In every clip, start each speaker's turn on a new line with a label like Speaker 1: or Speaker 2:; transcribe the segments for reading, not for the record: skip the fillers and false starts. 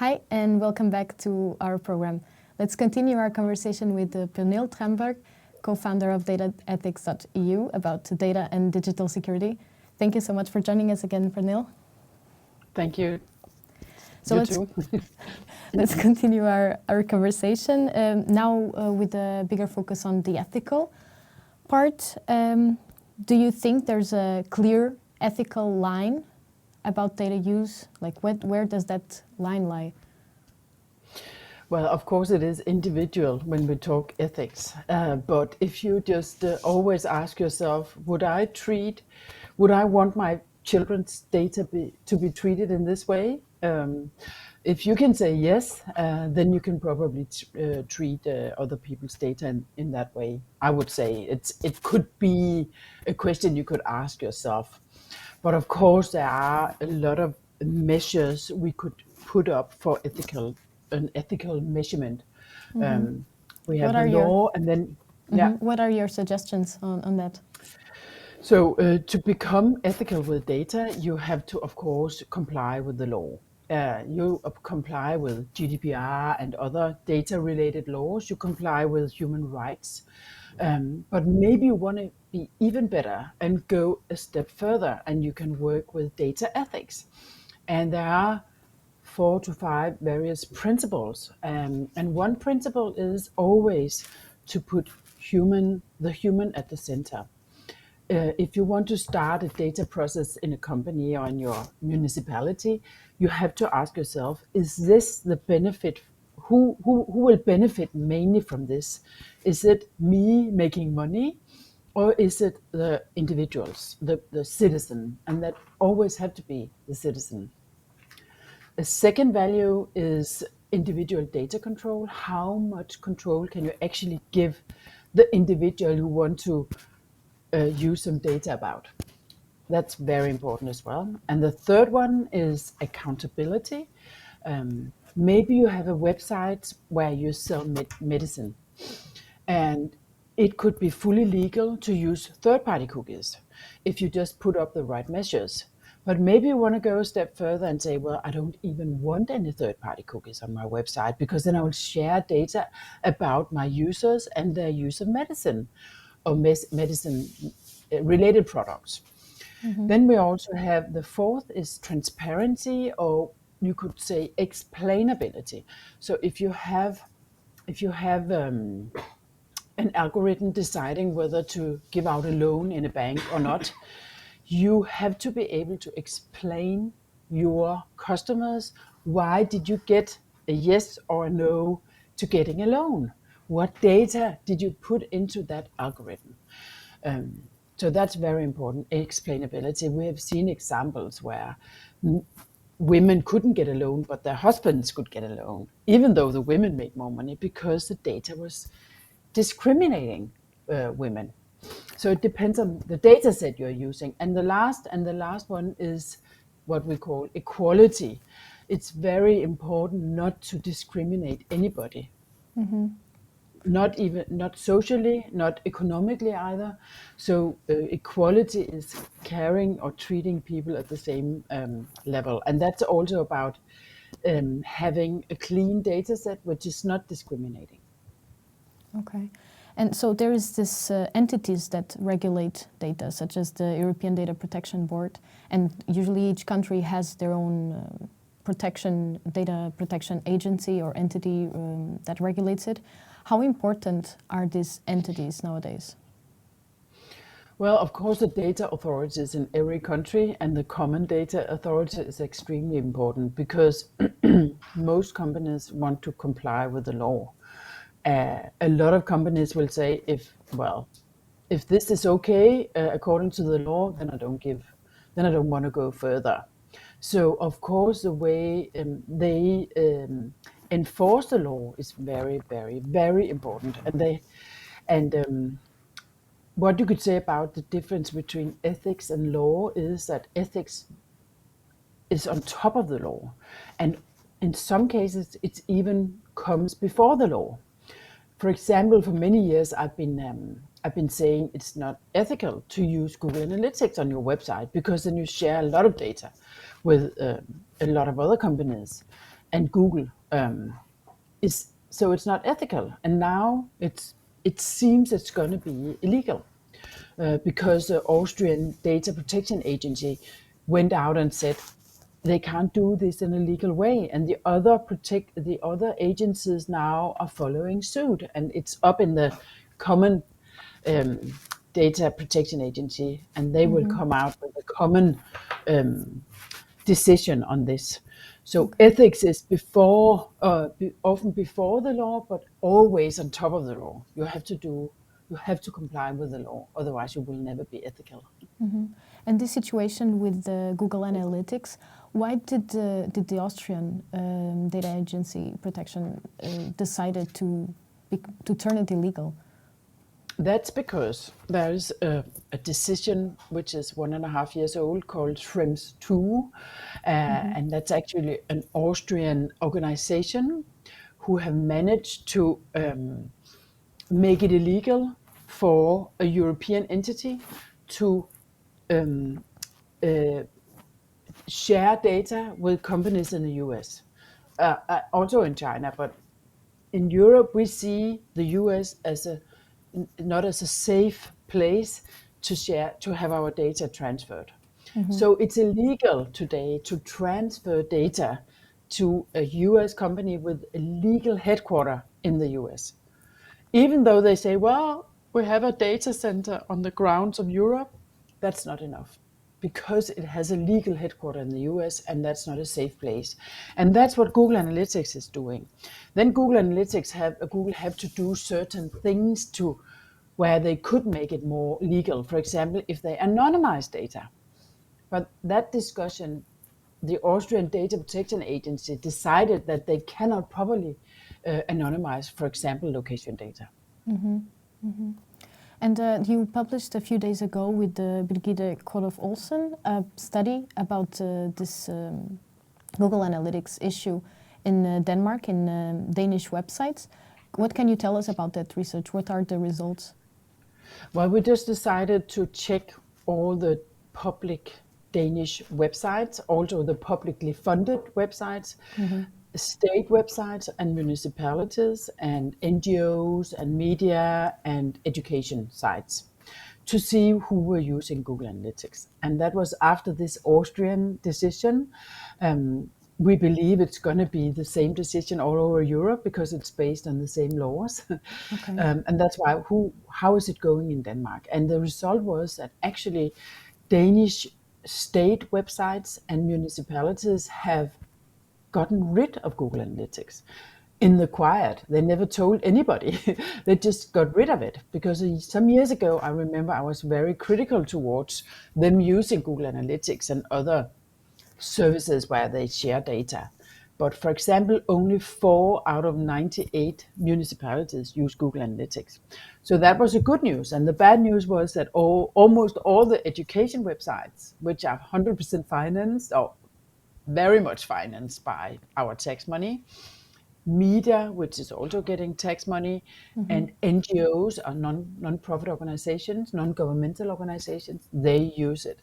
Speaker 1: Hi, and welcome back to our program. Let's continue our conversation with Pernille Tremberg, co-founder of Dataethics.eu, about data and digital security. Thank you so much for joining us again, Pernille.
Speaker 2: Thank you.
Speaker 1: So let's continue our conversation now with a bigger focus on the ethical part. Do you think there's a clear ethical line about data use? Like where does that line lie?
Speaker 2: Well, of course it is individual when we talk ethics, but if you just always ask yourself, would I want my children's data to be treated in this way? If you can say yes, then you can probably treat other people's data in that way. I would say it could be a question you could ask yourself. But of course, there are a lot of measures we could put up for an ethical measurement.
Speaker 1: Mm-hmm.
Speaker 2: We have the law, and then
Speaker 1: What are your suggestions on that?
Speaker 2: So to become ethical with data, you have to, of course, comply with the law. You comply with GDPR and other data-related laws. You comply with human rights. But maybe you want to be even better and go a step further, and you can work with data ethics. And there are 4 to 5 various principles. And one principle is always to put the human at the center. If you want to start a data process in a company or in your municipality, you have to ask yourself, is this the benefit? Who will benefit mainly from this? Is it me making money, or is it the individuals, the citizen? And that always have to be the citizen. A second value is individual data control. How much control can you actually give the individual who want to use some data about? That's very important as well. And the third one is accountability. Maybe you have a website where you sell medicine, and it could be fully legal to use third-party cookies if you just put up the right measures. But maybe you want to go a step further and say, well, I don't even want any third-party cookies on my website, because then I will share data about my users and their use of medicine or medicine-related products. Mm-hmm. Then we also have the fourth is transparency, or you could say explainability. So if you have an algorithm deciding whether to give out a loan in a bank or not, you have to be able to explain your customers, why did you get a yes or a no to getting a loan? What data did you put into that algorithm? So that's very important, explainability. We have seen examples where women couldn't get a loan, but their husbands could get a loan, even though the women made more money, because the data was discriminating women. So it depends on the data set you're using. And the last one is what we call equality. It's very important not to discriminate anybody. Mm-hmm. Not socially, not economically either. So equality is caring or treating people at the same level. And that's also about having a clean data set, which is not discriminating.
Speaker 1: Okay. And so there is this entities that regulate data, such as the European Data Protection Board, and usually each country has their own data protection agency or entity that regulates it. How important are these entities nowadays?
Speaker 2: Well, of course, the data authorities in every country and the common data authority is extremely important, because most companies want to comply with the law. A lot of companies will say, if this is okay according to the law, then I don't want to go further. So of course, the way they enforce the law is very, very, very important. And what you could say about the difference between ethics and law is that ethics is on top of the law, and in some cases it even comes before the law. For example, for many years I've been saying it's not ethical to use Google Analytics on your website, because then you share a lot of data with a lot of other companies. and Google is, so it's not ethical. And now it seems it's going to be illegal because the Austrian Data Protection Agency went out and said they can't do this in a legal way, and the other agencies now are following suit, and it's up in the common um, Data Protection Agency, and they will come out with a common decision on this. So ethics is often before the law, but always on top of the law. You have to comply with the law, otherwise you will never be ethical.
Speaker 1: And this situation with Google Analytics, why did the Austrian data agency protection decided to turn it illegal?
Speaker 2: That's because there is a decision which is 1.5 years old called Schrems 2, and that's actually an Austrian organization who have managed to make it illegal for a European entity to share data with companies in the US, also in China, but in Europe we see the US as not as a safe place to have our data transferred. So it's illegal today to transfer data to a US company with a legal headquarter in the US. Even though they say, well, we have a data center on the grounds of Europe, that's not enough because it has a legal headquarter in the US, and that's not a safe place. And that's what Google Analytics is doing. Then Google Analytics have to do certain things to where they could make it more legal. For example, if they anonymize data. But that discussion, the Austrian Data Protection Agency decided that they cannot properly anonymize, for example, location data.
Speaker 1: And you published a few days ago with Birgitte Koloff Olsen a study about this Google Analytics issue in Denmark, in Danish websites. What can you tell us about that research? What are the results?
Speaker 2: Well, we just decided to check all the public Danish websites, also the publicly funded websites, state websites and municipalities and NGOs and media and education sites to see who were using Google Analytics. And that was after this Austrian decision. We believe it's going to be the same decision all over Europe because it's based on the same laws. And that's why, how is it going in Denmark? And the result was that actually Danish state websites and municipalities have gotten rid of Google Analytics in the quiet. They never told anybody. They just got rid of it because some years ago, I remember I was very critical towards them using Google Analytics and other services where they share data. But for example, only 4 out of 98 municipalities use Google Analytics. So that was a good news. And the bad news was that almost all the education websites, which are 100% financed or very much financed by our tax money, media, which is also getting tax money, and NGOs, or non-profit organizations, non-governmental organizations, they use it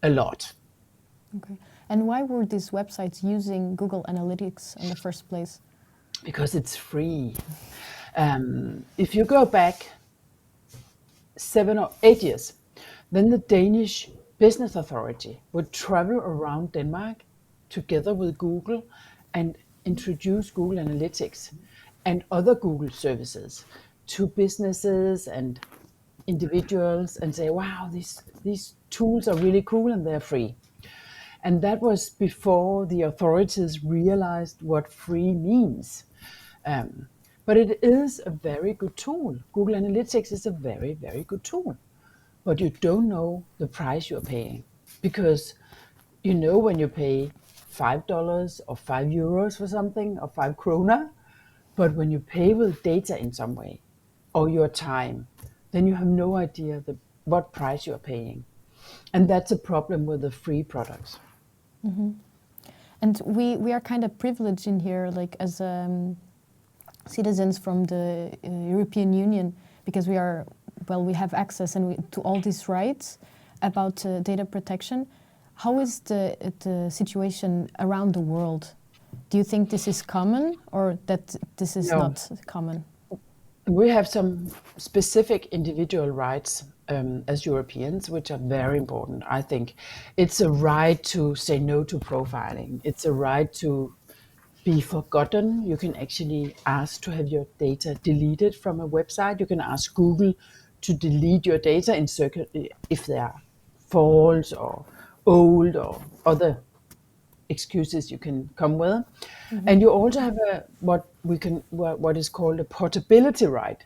Speaker 2: a lot.
Speaker 1: Okay. And why were these websites using Google Analytics in the first place?
Speaker 2: Because it's free. If you go back 7 or 8 years, then the Danish Business Authority would travel around Denmark together with Google and introduce Google Analytics and other Google services to businesses and individuals and say, wow, these tools are really cool and they're free. And that was before the authorities realized what free means. But it is a very good tool. Google Analytics is a very, very good tool. But you don't know the price you're paying. Because you know when you pay $5 or €5 for something, or 5 kroner, but when you pay with data in some way, or your time, then you have no idea what price you're paying. And that's a problem with the free products.
Speaker 1: And we are kind of privileged in here, like as citizens from the European Union, because we have access to all these rights about data protection. How is the situation around the world? Do you think this is common, or that this is
Speaker 2: No.
Speaker 1: not common?
Speaker 2: We have some specific individual rights as Europeans, which are very important. I think it's a right to say no to profiling. It's a right to be forgotten. You can actually ask to have your data deleted from a website. You can ask Google to delete your data in if they are false or old or other excuses you can come with. And you also have what is called a portability right.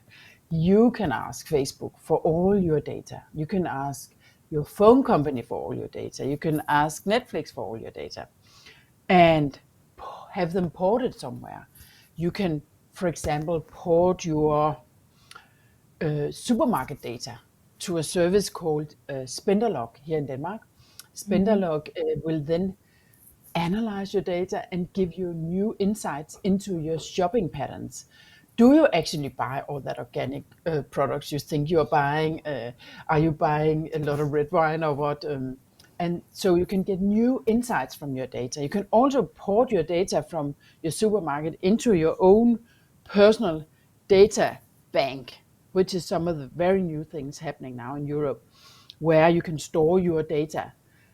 Speaker 2: You can ask Facebook for all your data. You can ask your phone company for all your data. You can ask Netflix for all your data and have them ported somewhere. You can, for example, port your supermarket data to a service called Spenderlog here in Denmark. Spenderlog will then analyze your data and give you new insights into your shopping patterns. Do you actually buy all that organic products you think you're buying? Are you buying a lot of red wine or what? And so you can get new insights from your data. You can also port your data from your supermarket into your own personal data bank, which is some of the very new things happening now in Europe, where you can store your data.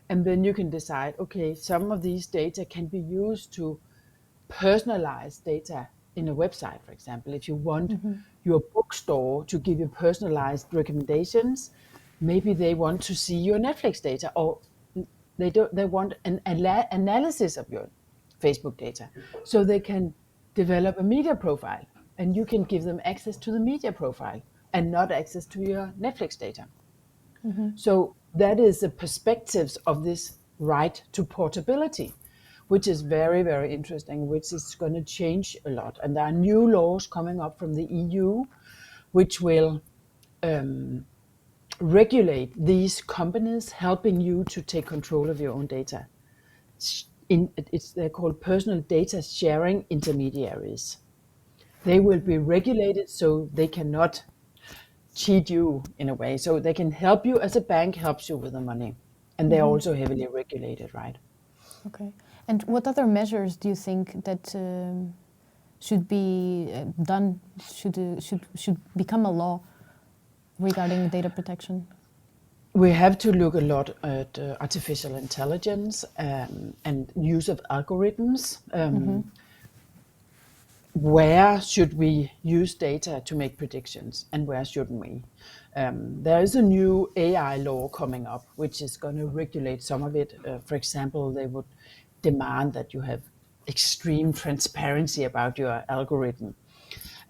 Speaker 2: And then you can decide, okay, some of these data can be used to personalize data in a website, for example. If you want your bookstore to give you personalized recommendations, maybe they want to see your Netflix data, or they want an analysis of your Facebook data, so they can develop a media profile, and you can give them access to the media profile and not access to your Netflix data. So that is the perspectives of this right to portability, which is very, very interesting, which is going to change a lot. And there are new laws coming up from the EU, which will regulate these companies, helping you to take control of your own data. They're called personal data sharing intermediaries. They will be regulated so they cannot cheat you in a way. So they can help you as a bank helps you with the money. And they're also heavily regulated, right?
Speaker 1: Okay. And what other measures do you think that should be done, should become a law regarding data protection?
Speaker 2: We have to look a lot at artificial intelligence and use of algorithms. Where should we use data to make predictions, and where shouldn't we? There is a new AI law coming up, which is going to regulate some of it. For example, they would demand that you have extreme transparency about your algorithm.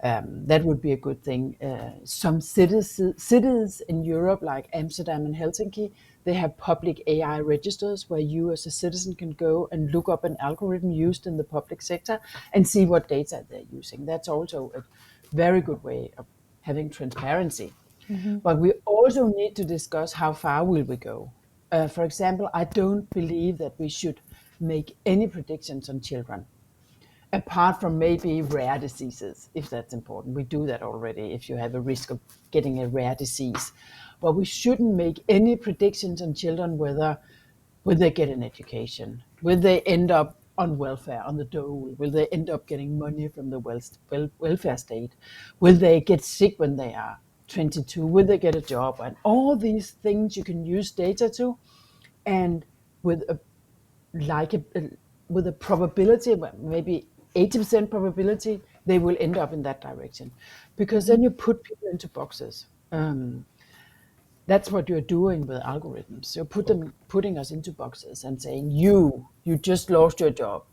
Speaker 2: That would be a good thing. Some cities in Europe, like Amsterdam and Helsinki, they have public AI registers where you as a citizen can go and look up an algorithm used in the public sector and see what data they're using. That's also a very good way of having transparency. But we also need to discuss how far will we go. For example, I don't believe that we should make any predictions on children, apart from maybe rare diseases, if that's important. We do that already if you have a risk of getting a rare disease. But we shouldn't make any predictions on children whether will they get an education, will they end up on welfare, on the dole, will they end up getting money from the welfare state, will they get sick when they are 22, will they get a job, and all these things you can use data to, and with a with a probability, maybe 80% probability, they will end up in that direction. Because then you put people into boxes. That's what you're doing with algorithms. You're putting us into boxes and saying, you just lost your job.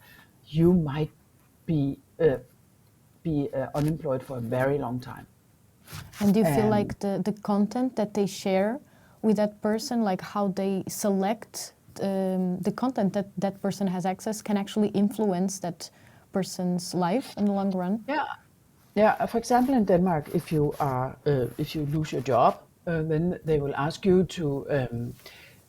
Speaker 2: You might be unemployed for a very long time.
Speaker 1: And do you feel like the content that they share with that person, like how they select the content that that person has access, can actually influence that person's life in the long run?
Speaker 2: Yeah. For example, in Denmark, if you lose your job, then they will ask you to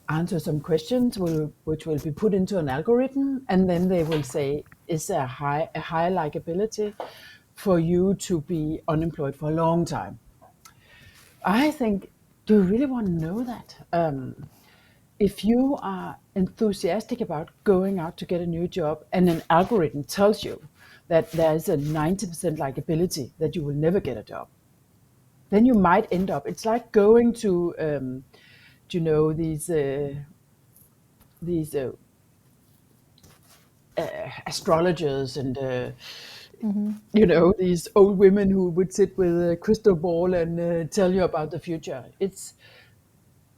Speaker 2: answer some questions, which will be put into an algorithm, and then they will say, is there a high likability for you to be unemployed for a long time? I think, do you really want to know that? if you are enthusiastic about going out to get a new job and an algorithm tells you that there's a 90% likability that you will never get a job, then you might end up, it's like going to, you know, these astrologers and, you know, these old women who would sit with a crystal ball and tell you about the future.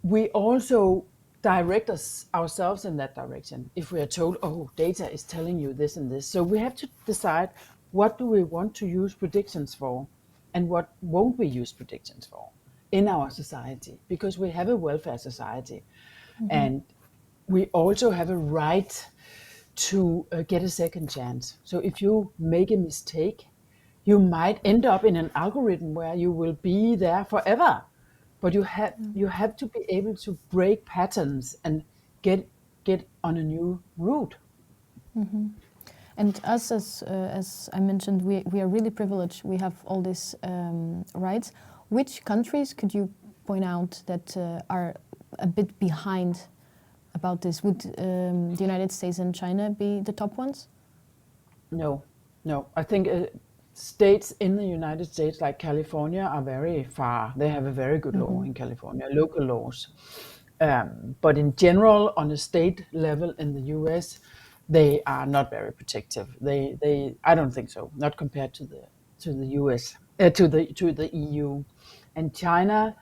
Speaker 2: We also direct ourselves in that direction if we are told, oh, data is telling you this and this. So we have to decide, what do we want to use predictions for and what won't we use predictions for in our society, because we have a welfare society and we also have a right to get a second chance. So if you make a mistake, you might end up in an algorithm where you will be there forever. But you have to be able to break patterns and get on a new route.
Speaker 1: And us, as I mentioned, we are really privileged. We have all these rights. Which countries could you point out that are a bit behind about this? Would the United States and China be the top ones?
Speaker 2: No, no. I think states in the United States, like California, are very far. They have a very good law in California, local laws. But in general, on a state level in the US, they are not very protective. I don't think so. Not compared to the US, to the EU, and China.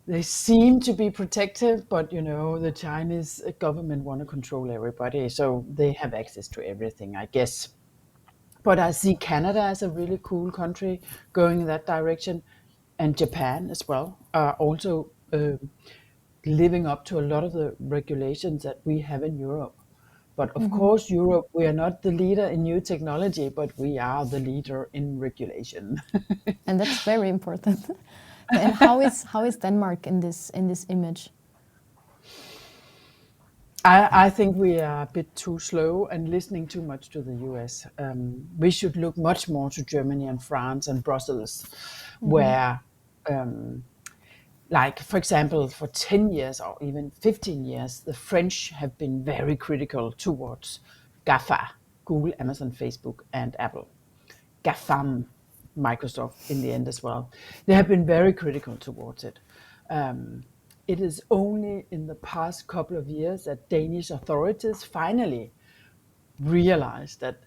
Speaker 2: They seem to be protective, but you know, the Chinese government want to control everybody, so they have access to everything, I guess. But I see Canada as a really cool country going in that direction, and Japan as well are also living up to a lot of the regulations that we have in Europe. But of course, Europe, we are not the leader in new technology, but we are the leader in regulation.
Speaker 1: And that's very important. And how is Denmark in this image?
Speaker 2: I think we are a bit too slow and listening too much to the US. We should look much more to Germany and France and Brussels, where, like, for example, for 10 years or even 15 years, the French have been very critical towards GAFA, Google, Amazon, Facebook, and Apple. GAFAM, Microsoft in the end as well. They have been very critical towards it. It is only in the past couple of years that Danish authorities finally realized that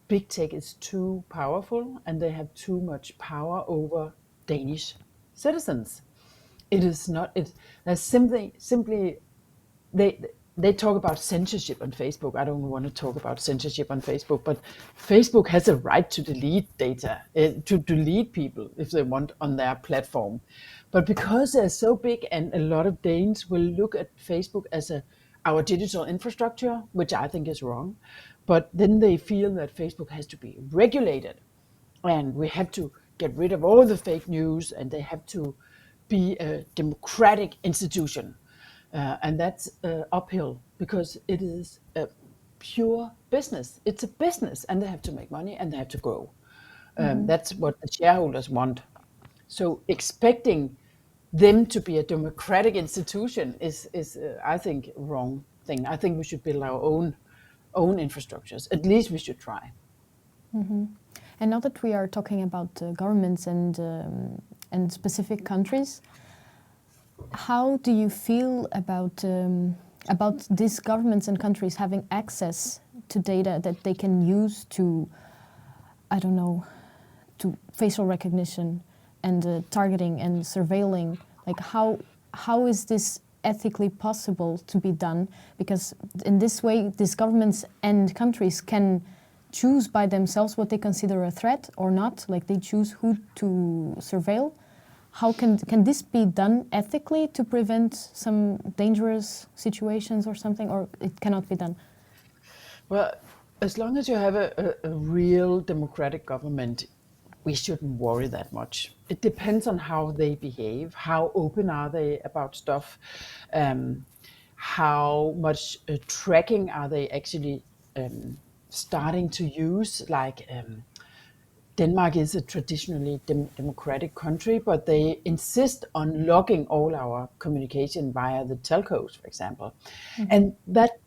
Speaker 2: big tech is too powerful and they have too much power over Danish citizens. It is not. There's simply they they talk about censorship on Facebook. I don't want to talk about censorship on Facebook, but Facebook has a right to delete data, to delete people if they want on their platform. But because they're so big and a lot of Danes will look at Facebook as our digital infrastructure, which I think is wrong, but then they feel that Facebook has to be regulated and we have to get rid of all the fake news and they have to be a democratic institution. And that's uphill because it is a pure business. It's a business and they have to make money and they have to grow. That's what the shareholders want. So expecting them to be a democratic institution is I think, wrong thing. I think we should build our own infrastructures. At least we should try.
Speaker 1: And now that we are talking about governments and specific countries, how do you feel about these governments and countries having access to data that they can use to, I don't know, to facial recognition and targeting and surveilling? Like how is this ethically possible to be done? Because in this way, these governments and countries can choose by themselves what they consider a threat or not. Like they choose who to surveil. How can this be done ethically to prevent some dangerous situations or something, or it cannot be done?
Speaker 2: Well, as long as you have a real democratic government, we shouldn't worry that much. It depends on how they behave, how open are they about stuff, how much tracking are they actually starting to use, like Denmark is a traditionally democratic country, but they insist on logging all our communication via the telcos, for example. And that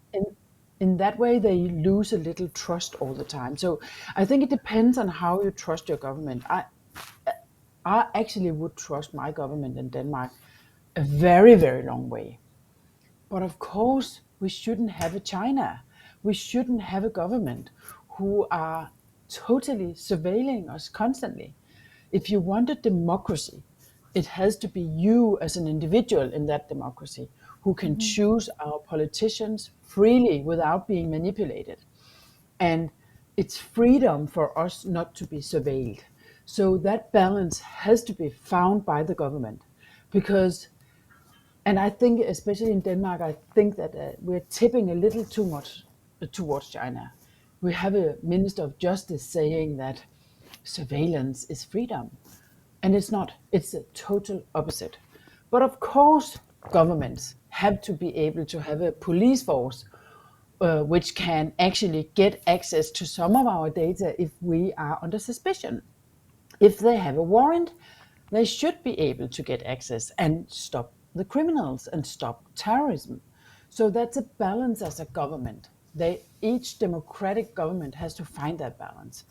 Speaker 2: in that way, they lose a little trust all the time. So I think it depends on how you trust your government. I actually would trust my government in Denmark a very, very long way. But of course, we shouldn't have a China. We shouldn't have a government who are totally surveilling us constantly. If you want a democracy, it has to be you as an individual in that democracy who can choose our politicians freely without being manipulated. And it's freedom for us not to be surveilled. So that balance has to be found by the government because, and I think especially in Denmark, I think that we're tipping a little too much towards China. We have a Minister of Justice saying that surveillance is freedom. And it's not, it's the total opposite. But of course, governments have to be able to have a police force which can actually get access to some of our data if we are under suspicion. If they have a warrant, they should be able to get access and stop the criminals and stop terrorism. So that's a balance as a government. Each democratic government has to find that balance.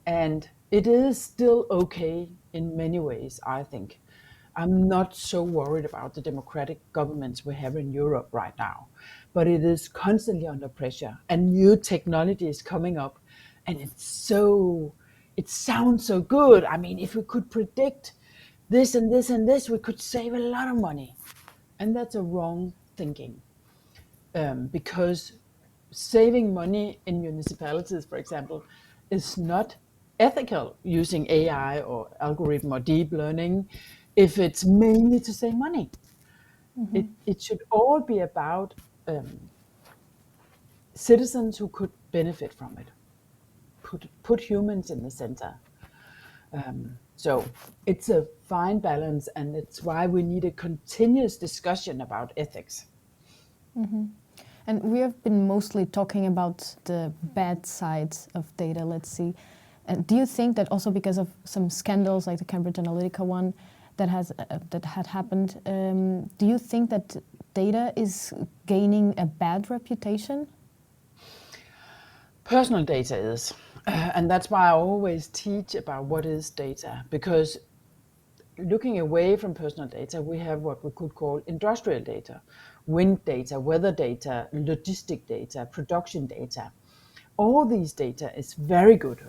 Speaker 2: And it is still okay in many ways, I think. I'm not so worried about the democratic governments we have in Europe right now, but it is constantly under pressure and new technology is coming up and it sounds so good. I mean, if we could predict this and this and this, we could save a lot of money. And that's a wrong thinking because saving money in municipalities, for example, is not ethical using AI or algorithm or deep learning if it's mainly to save money. It should all be about citizens who could benefit from it. Put humans in the center. So it's a fine balance, and it's why we need a continuous discussion about ethics.
Speaker 1: And we have been mostly talking about the bad sides of data, let's see. Do you think that also because of some scandals like the Cambridge Analytica one that had happened, do you think that data is gaining a bad reputation?
Speaker 2: Personal data is, and that's why I always teach about what is data, because looking away from personal data, we have what we could call industrial data, wind data, weather data, logistic data, production data. All these data is very good.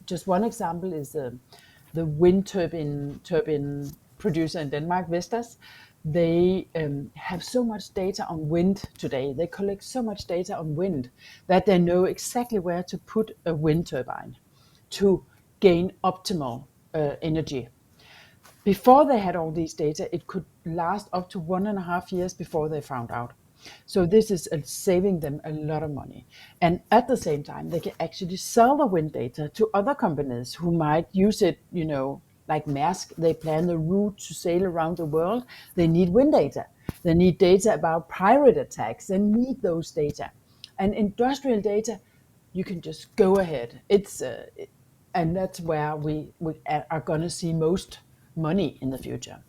Speaker 2: Just one example is the wind turbine producer in Denmark, Vestas. They have so much data on wind today. They collect so much data on wind that they know exactly where to put a wind turbine to gain optimal energy. Before they had all these data, it could last up to 1.5 years before they found out. So this is saving them a lot of money. And at the same time, they can actually sell the wind data to other companies who might use it, like Maersk. They plan the route to sail around the world. They need wind data. They need data about pirate attacks. They need those data. And industrial data, you can just go ahead. And that's where we are going to see most money in the future.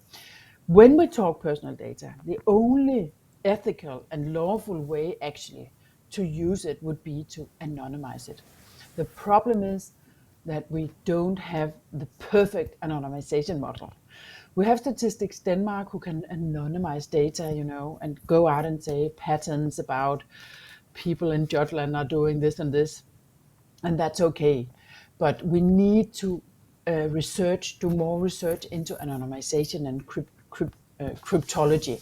Speaker 2: When we talk personal data, the only ethical and lawful way actually to use it would be to anonymize it. The problem is that we don't have the perfect anonymization model. We have Statistics Denmark who can anonymize data, and go out and say patterns about people in Jutland are doing this and this, and that's okay. But we need to do more research into anonymization and cryptology.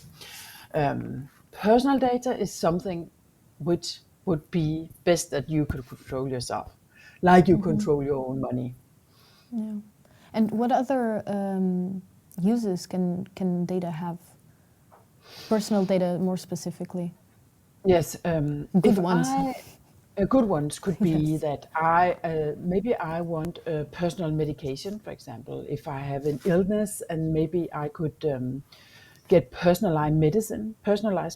Speaker 2: Personal data is something which would be best that you could control yourself, like you control your own money.
Speaker 1: Yeah. And what other uses can data have? Personal data more specifically.
Speaker 2: Yes.
Speaker 1: Good ones.
Speaker 2: Good ones could be that maybe I want personal medication, for example. If I have an illness and maybe I could get personalized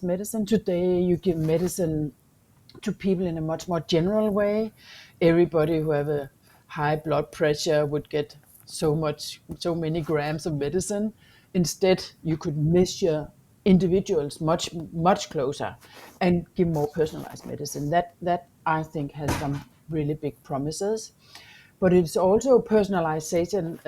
Speaker 2: medicine. Today you give medicine to people in a much more general way. Everybody who have a high blood pressure would get so many grams of medicine. Instead, you could measure individuals much closer and give more personalized medicine. That I think has some really big promises. But it's also personalization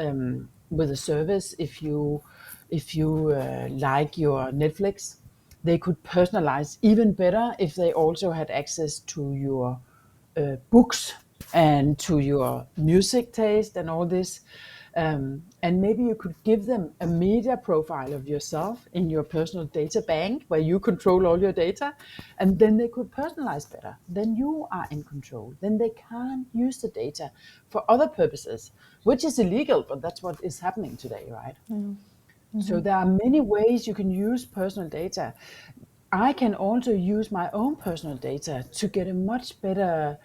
Speaker 2: with a service. If you like your Netflix, they could personalize even better if they also had access to your books and to your music taste and all this. And maybe you could give them a media profile of yourself in your personal data bank where you control all your data, and then they could personalize better. Then you are in control. Then they can't use the data for other purposes, which is illegal, but that's what is happening today, right? So there are many ways you can use personal data. I can also use my own personal data to get a much better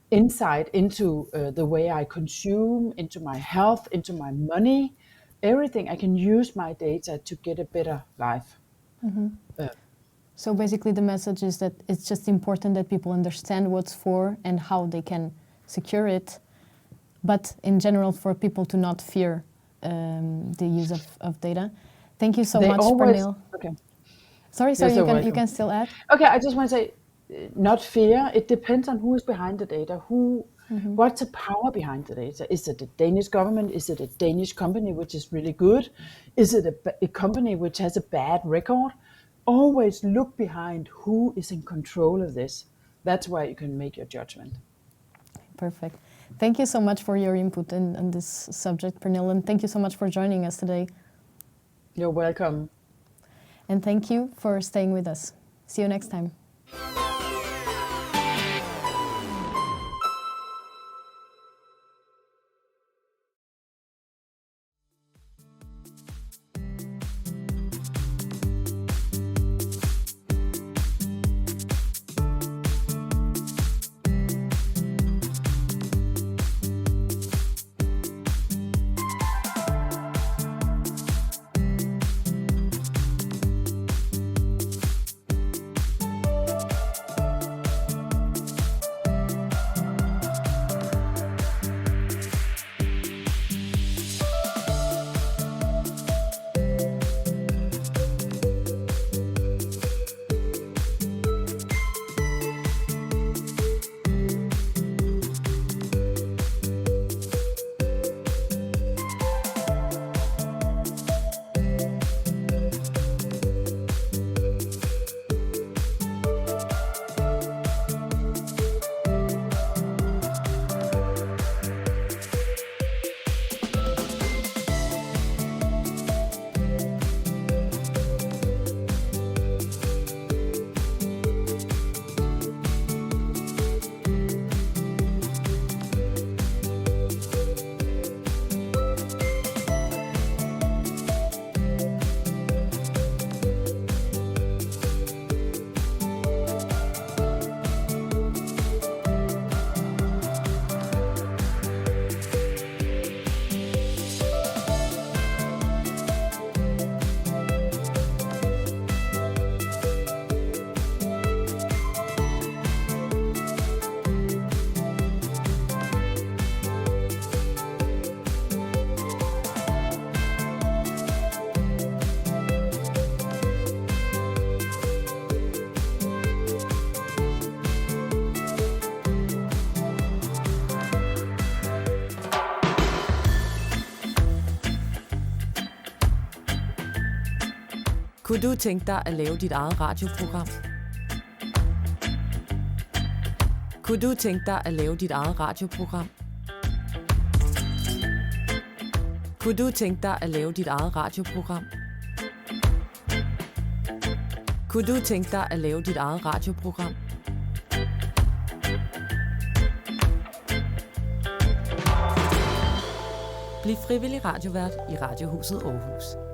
Speaker 2: insight into the way I consume, into my health, into my money, everything. I can use my data to get a better life.
Speaker 1: So basically the message is that it's just important that people understand what's for and how they can secure it, but in general for people to not fear the use of data. Thank you so much, Pernille.
Speaker 2: Okay.
Speaker 1: Sorry, you can still add.
Speaker 2: Okay, I just want to say, not fear. It depends on who is behind the data. What's the power behind the data? Is it the Danish government? Is it a Danish company which is really good? Is it a company which has a bad record? Always look behind who is in control of this. That's where you can make your judgment.
Speaker 1: Perfect. Thank you so much for your input on this subject, Pernille, and thank you so much for joining us today.
Speaker 2: You're welcome.
Speaker 1: And thank you for staying with us. See you next time.
Speaker 3: Kunne du tænke dig at lave dit eget radioprogram? Kunne du tænke dig at lave dit eget radioprogram? Kunne du tænke dig at lave dit eget radioprogram? Kunne du tænke dig at lave dit eget radioprogram? Bliv frivillig radiovært i Radiohuset Aarhus.